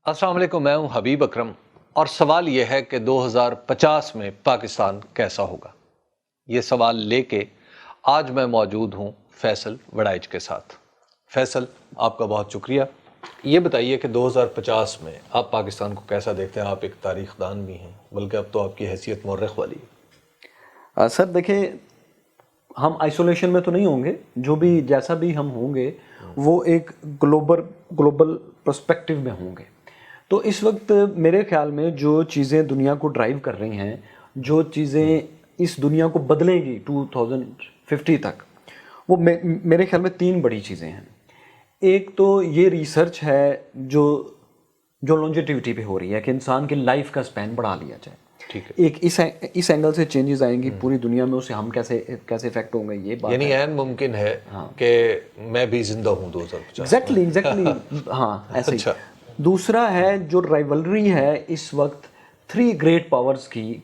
السلام علیکم، میں ہوں حبیب اکرم اور سوال یہ ہے کہ 2050 میں پاکستان کیسا ہوگا؟ یہ سوال لے کے آج میں موجود ہوں فیصل وڑائچ کے ساتھ۔ فیصل، آپ کا بہت شکریہ۔ یہ بتائیے کہ 2050 میں آپ پاکستان کو کیسا دیکھتے ہیں؟ آپ ایک تاریخ دان بھی ہیں، بلکہ اب تو آپ کی حیثیت مورخ والی ہے۔ سر دیکھیں، ہم آئسولیشن میں تو نہیں ہوں گے، جو بھی جیسا بھی ہم ہوں گے وہ ایک گلوبل پرسپیکٹیو میں ہوں گے۔ تو اس وقت میرے خیال میں جو چیزیں دنیا کو ڈرائیو کر رہی ہیں، جو چیزیں اس دنیا کو بدلیں گی 2050 تک، وہ میرے خیال میں 3 بڑی چیزیں ہیں۔ ایک تو یہ ریسرچ ہے جو لانجیٹیوٹی پہ ہو رہی ہے کہ انسان کی لائف کا سپین بڑھا لیا جائے۔ ایک اس اینگل سے چینجز آئیں گی پوری دنیا میں، اسے ہم کیسے افیکٹ ہوں گے، یہ بات یعنی عین ممکن ہے کہ میں بھی زندہ ہوں 2050۔ ایگزیکٹلی ہاں، ایسے ہی۔ دوسرا ہے جو رائیولری ہے اس وقت 3 گریٹ پاورز کی،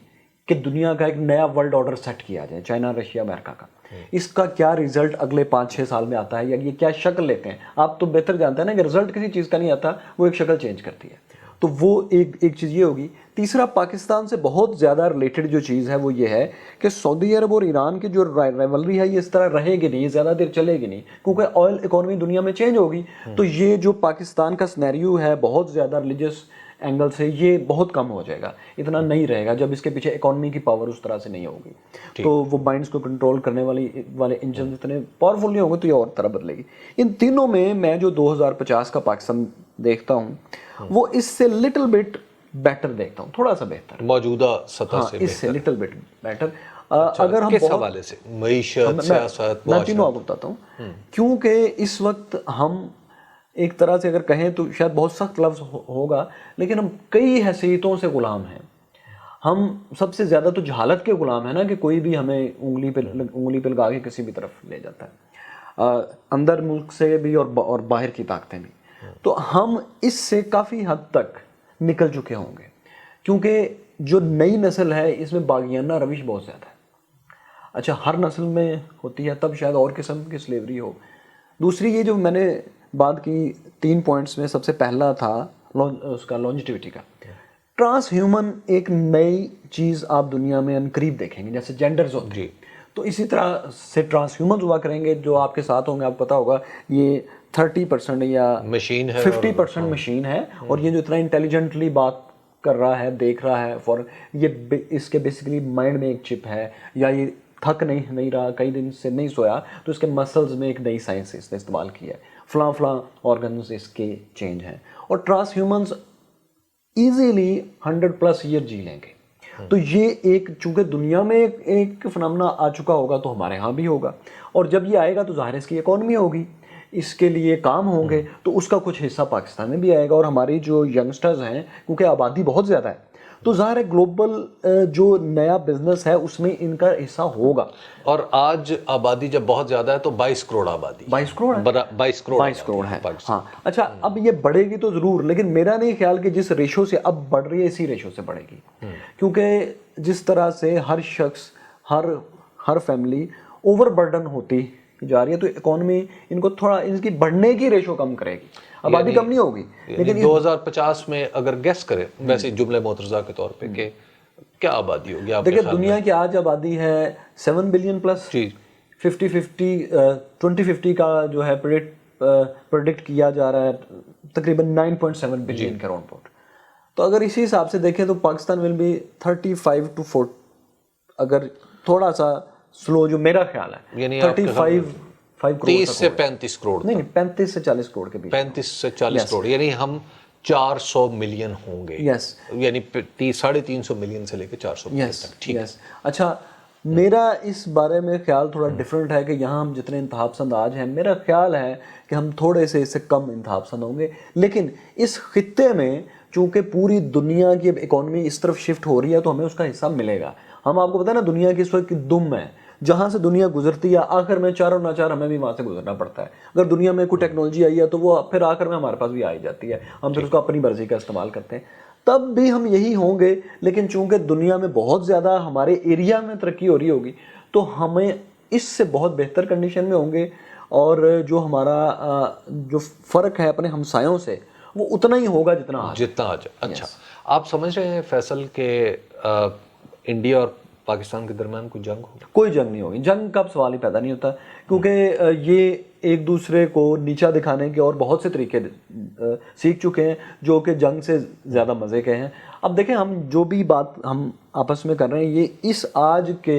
کہ دنیا کا ایک نیا ورلڈ آرڈر سیٹ کیا جائے، چائنا، رشیا، امریکہ کا۔ اس کا کیا ریزلٹ اگلے 5-6 سال میں آتا ہے، یا یہ کیا شکل لیتے ہیں؟ آپ تو بہتر جانتے ہیں نا کہ رزلٹ کسی چیز کا نہیں آتا، وہ ایک شکل چینج کرتی ہے۔ تو وہ ایک چیز یہ ہوگی۔ تیسرا، پاکستان سے بہت زیادہ ریلیٹڈ جو چیز ہے وہ یہ ہے کہ سعودی عرب اور ایران کی جو رائیولری ہے یہ اس طرح رہے گی نہیں، یہ زیادہ دیر چلے گی نہیں، کیونکہ آئل اکانومی دنیا میں چینج ہوگی۔ تو یہ جو پاکستان کا سنیریو ہے بہت زیادہ ریلیجس اینگل سے، یہ بہت کم ہو جائے گا، اتنا نہیں رہے گا جب اس کے پیچھے اکانومی کی پاور اس طرح سے نہیں ہوگی۔ تو وہ مائنڈس کو کنٹرول کرنے والے انجن اتنے پاورفل نہیں ہوں گے، تو یہ اور طرح بدلے گی۔ ان تینوں میں جو 2050 کا پاکستان دیکھتا ہوں وہ اس سے لٹل بٹ بیٹر دیکھتا ہوں، تھوڑا سا بہتر موجودہ سطح سے اس سے لٹل بٹ بیٹر۔ اگر ہم کس حوالے سے؟ معیشت، سیاست، میں تینوں آپ کو بتاتا ہوں۔ کیونکہ اس وقت ہم ایک طرح سے اگر کہیں تو شاید بہت سخت لفظ ہوگا، لیکن ہم کئی حیثیتوں سے غلام ہیں۔ ہم سب سے زیادہ تو جہالت کے غلام ہیں نا، کہ کوئی بھی ہمیں انگلی پہ لگا کے کسی بھی طرف لے جاتا ہے، اندر ملک سے بھی اور باہر کی طاقتیں بھی۔ تو ہم اس سے کافی حد تک نکل چکے ہوں گے، کیونکہ جو نئی نسل ہے اس میں باغیانہ روش بہت زیادہ ہے۔ اچھا، ہر نسل میں ہوتی ہے، تب شاید اور قسم کی سلیوری ہو۔ دوسری، یہ جو میں نے بات کی 3 پوائنٹس میں، سب سے پہلا تھا اس کا لانجیٹیوٹی کا۔ ٹرانس ہیومن ایک نئی چیز آپ دنیا میں انقریب دیکھیں گے، جیسے جینڈرز ہوتے ہیں، تو اسی طرح سے ٹرانس ہیومنز ہوا کریں گے جو آپ کے ساتھ ہوں گے۔ آپ پتہ ہوگا یہ 30% یا مشین ہے، 50% مشین ہے، اور یہ جو اتنا انٹیلیجنٹلی بات کر رہا ہے، دیکھ رہا ہے یہ اس کے بیسیکلی مائنڈ میں ایک چپ ہے، یا یہ تھک نہیں رہا، کئی دن سے نہیں سویا، تو اس کے مسلز میں ایک نئی سائنس اس نے استعمال کی ہے، فلاں آرگنز اس کے چینج ہیں۔ اور ٹرانس ہیومنز ایزیلی 100+ ایئر جی لیں گے۔ تو یہ ایک، چونکہ دنیا میں ایک فنامنا آ چکا ہوگا تو ہمارے ہاں بھی ہوگا، اور جب یہ آئے گا تو ظاہر اس کی اکانومی ہوگی، اس کے لیے کام ہوں گے، تو اس کا کچھ حصہ پاکستان میں بھی آئے گا۔ اور ہماری جو ینگسٹرز ہیں، کیونکہ آبادی بہت زیادہ ہے، تو ظاہر ہے گلوبل جو نیا بزنس ہے اس میں ان کا حصہ ہوگا۔ اور آج آبادی جب بہت زیادہ ہے تو 22 کروڑ آبادی، 22 کروڑ ہے، 22 کروڑ ہے۔ ہاں، اچھا، اب یہ بڑھے گی تو ضرور، لیکن میرا نہیں خیال کہ جس ریشو سے اب بڑھ رہی ہے اسی ریشو سے بڑھے گی، کیونکہ جس طرح سے ہر شخص، ہر فیملی اوور برڈن ہوتی جا رہی ہے، تو اکانومی ان کو تھوڑا، ان کی بڑھنے کی ریشو کم کرے گی، آبادی کم نہیں ہوگی۔ لیکن 2050 میں اگر گیس کرے ویسے جملے مترجہ کے طور پہ کہ کیا آبادی ہوگی آپ کے دیکھیں، خیال میں؟ دنیا کی آج آبادی ہے 7 بلین پلس۔ 2050 کا جو ہے پریڈکٹ کیا جا رہا ہے تقریباً 9.7 بلین کے اراؤنڈ پوٹ۔ تو اگر اسی حساب سے دیکھیں تو پاکستان ول بھی 35 to 40، اگر تھوڑا سا سلو، جو میرا خیال ہے، یعنی 30 سے 35 کروڑ، نہیں، 35 سے 40 کروڑ کے بیچ، 35 سے 40 کروڑ، یعنی ہم 400 ملین ہوں گے، یعنی 350 ملین سے لے کے 400 ملین تک۔ ٹھیک ہے۔ اچھا، میرا اس بارے میں خیال تھوڑا ڈیفرنٹ ہے، کہ یہاں ہم جتنے انتہا پسند آج ہیں، میرا خیال ہے کہ ہم تھوڑے سے اس سے کم انتہا پسند ہوں گے، لیکن اس خطے میں چونکہ پوری دنیا کی اب اکانومی اس طرف شفٹ ہو رہی ہے تو ہمیں اس کا حصہ ملے گا۔ ہم آپ کو پتہ ہے نا، دنیا کی اس وقت کی دم ہے، جہاں سے دنیا گزرتی ہے آخر میں چاروں ناچار ہمیں بھی وہاں سے گزرنا پڑتا ہے۔ اگر دنیا میں کوئی ٹیکنالوجی آئی ہے تو وہ پھر آخر میں ہمارے پاس بھی آئی جاتی ہے، ہم پھر اس کو اپنی مرضی کا استعمال کرتے ہیں۔ تب بھی ہم یہی ہوں گے، لیکن چونکہ دنیا میں بہت زیادہ ہمارے ایریا میں ترقی ہو رہی ہوگی تو ہمیں اس سے بہت بہتر کنڈیشن میں ہوں گے، اور جو ہمارا جو فرق ہے اپنے ہمسایوں سے وہ اتنا ہی ہوگا جتنا آج اچھا آپ سمجھ رہے ہیں فیصل کہ انڈیا اور پاکستان کے درمیان کوئی جنگ ہوگی؟ کوئی جنگ نہیں ہوگی. جنگ کا سوال ہی پیدا نہیں ہوتا, کیونکہ یہ ایک دوسرے کو نیچا دکھانے کے اور بہت سے طریقے سیکھ چکے ہیں جو کہ جنگ سے زیادہ مزے کے ہیں. اب دیکھیں ہم جو بھی بات ہم آپس میں کر رہے ہیں یہ اس آج کے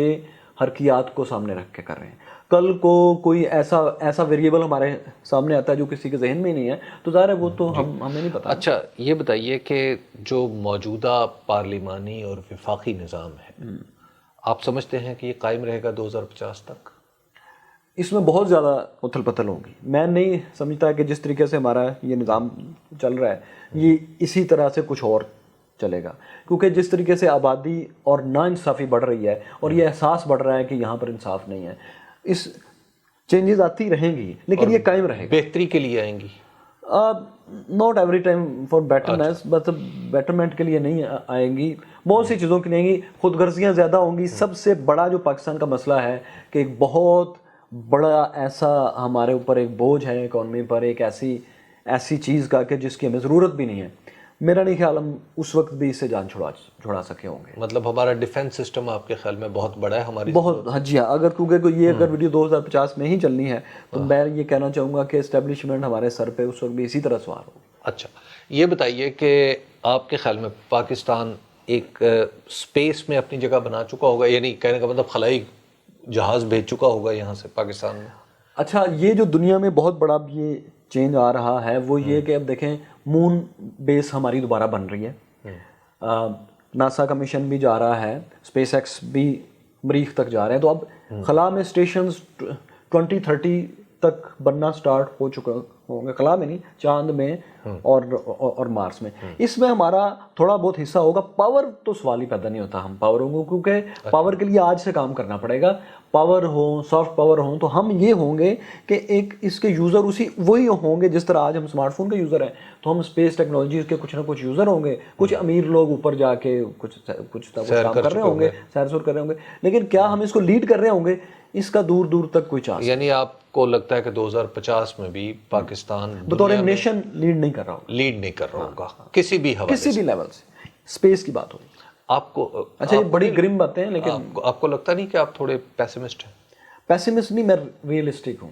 حرکیات کو سامنے رکھ کے کر رہے ہیں. کل کو کوئی ایسا ویریبل ہمارے سامنے آتا ہے جو کسی کے ذہن میں نہیں ہے تو ظاہر ہے وہ تو ہمیں نہیں پتا. اچھا یہ بتائیے کہ جو موجودہ پارلیمانی اور وفاقی نظام ہے آپ سمجھتے ہیں کہ یہ قائم رہے گا 2050 تک؟ اس میں بہت زیادہ اتھل پتھل ہوگی. میں نہیں سمجھتا کہ جس طریقے سے ہمارا یہ نظام چل رہا ہے یہ اسی طرح سے کچھ اور چلے گا, کیونکہ جس طریقے سے آبادی اور ناانصافی بڑھ رہی ہے اور یہ احساس بڑھ رہا ہے کہ یہاں پر انصاف نہیں ہے, اس چینجز آتی رہیں گی لیکن یہ قائم رہے گا. بہتری کے لیے آئیں گی؟ ناٹ ایوری ٹائم فار بیٹرنیس, بس بیٹرمنٹ کے لیے نہیں آئیں گی, بہت سی چیزوں کے لیے آئیں گی. خود غرضیاں زیادہ ہوں گی. سب سے بڑا جو پاکستان کا مسئلہ ہے کہ ایک بہت بڑا ایسا ہمارے اوپر ایک بوجھ ہے اکانومی پر, ایک ایسی چیز کا کہ جس کی ہمیں ضرورت بھی نہیں ہے. میرا نہیں خیال ہم اس وقت بھی اس سے جان چھڑا سکے ہوں گے. مطلب ہمارا ڈیفنس سسٹم آپ کے خیال میں بہت بڑا ہے ہماری بہت. ہاں جی ہاں, اگر کیونکہ یہ اگر ویڈیو 2050 میں ہی چلنی ہے تو میں یہ کہنا چاہوں گا کہ اسٹیبلشمنٹ ہمارے سر پہ اس وقت بھی اسی طرح سوار ہو. اچھا یہ بتائیے کہ آپ کے خیال میں پاکستان ایک اسپیس میں اپنی جگہ بنا چکا ہوگا, یعنی کہنے کا مطلب خلائی جہاز بھیج چکا ہوگا یہاں سے پاکستان میں؟ اچھا یہ جو دنیا میں بہت بڑا یہ چینج آ رہا ہے وہ یہ کہ اب دیکھیں مون بیس ہماری دوبارہ بن رہی ہے, ناسا کا مشن بھی جا رہا ہے, اسپیس ایکس بھی مریخ تک جا رہے ہیں, تو اب خلا میں اسٹیشنز 2030 تک بننا سٹارٹ ہو چکا ہوں گے, خلا میں نہیں چاند میں اور مارس میں. اس میں ہمارا تھوڑا بہت حصہ ہوگا. پاور تو سوال ہی پیدا نہیں ہوتا ہم پاور ہوں گے, کیونکہ پاور کے لیے آج سے کام کرنا پڑے گا. پاور ہوں سافٹ پاور ہوں تو ہم یہ ہوں گے کہ ایک اس کے یوزر وہی ہوں گے جس طرح آج ہم اسمارٹ فون کے یوزر ہیں تو ہم اسپیس ٹیکنالوجیز کے کچھ نہ کچھ یوزر ہوں گے. کچھ امیر لوگ اوپر جا کے کچھ کام کر رہے ہوں گے, سیر سور کر رہے ہوں گے, لیکن کیا ہم اس کو لیڈ کر رہے ہوں گے اس کا دور دور تک کوئی چانس. یعنی آپ کو لگتا ہے کہ 2050 میں بھی پاکستان بطور نیشن لیڈ نہیں کر رہا ہوگا کسی بھی لیول سے. اسپیس کی بات ہوگی آپ کو. اچھا یہ بڑی گرم باتیں ہیں لیکن آپ کو لگتا نہیں کہ آپ تھوڑے پیسمسٹ ہیں؟ پیسمسٹ نہیں, میں ریئلسٹک ہوں.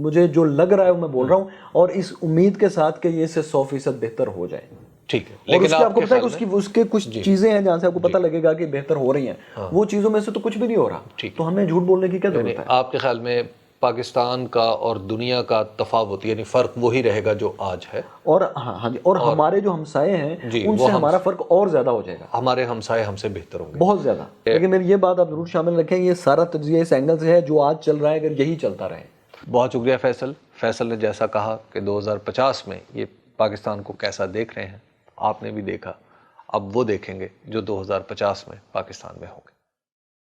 مجھے جو لگ رہا ہے وہ میں بول رہا ہوں, اور اس امید کے ساتھ کہ یہ اس سے 100% بہتر ہو جائے. ٹھیک ہے, لیکن آپ کو پتا ہے کہ اس کے کچھ چیزیں ہیں جہاں سے آپ کو پتہ لگے گا کہ بہتر ہو رہی ہیں, وہ چیزوں میں سے تو کچھ بھی نہیں ہو رہا, تو ہمیں جھوٹ بولنے کی کیا ضرورت ہے؟ آپ کے خیال میں پاکستان کا اور دنیا کا تفاوت یعنی فرق وہی رہے گا جو آج ہے, اور ہاں جی, اور ہمارے جو ہمسائے ہیں ان سے ہمارا فرق اور زیادہ ہو جائے گا. ہمارے ہمسائے ہم سے بہتر ہوں گے بہت زیادہ. لیکن میری یہ بات آپ ضرور شامل رکھیں, یہ سارا تجزیہ اس اینگل سے ہے جو آج چل رہا ہے, اگر یہی چلتا رہے. بہت شکریہ فیصل نے جیسا کہا کہ 2050 میں یہ پاکستان کو کیسا دیکھ رہے ہیں آپ نے بھی دیکھا, اب وہ دیکھیں گے جو 2050 میں پاکستان میں ہوں گے.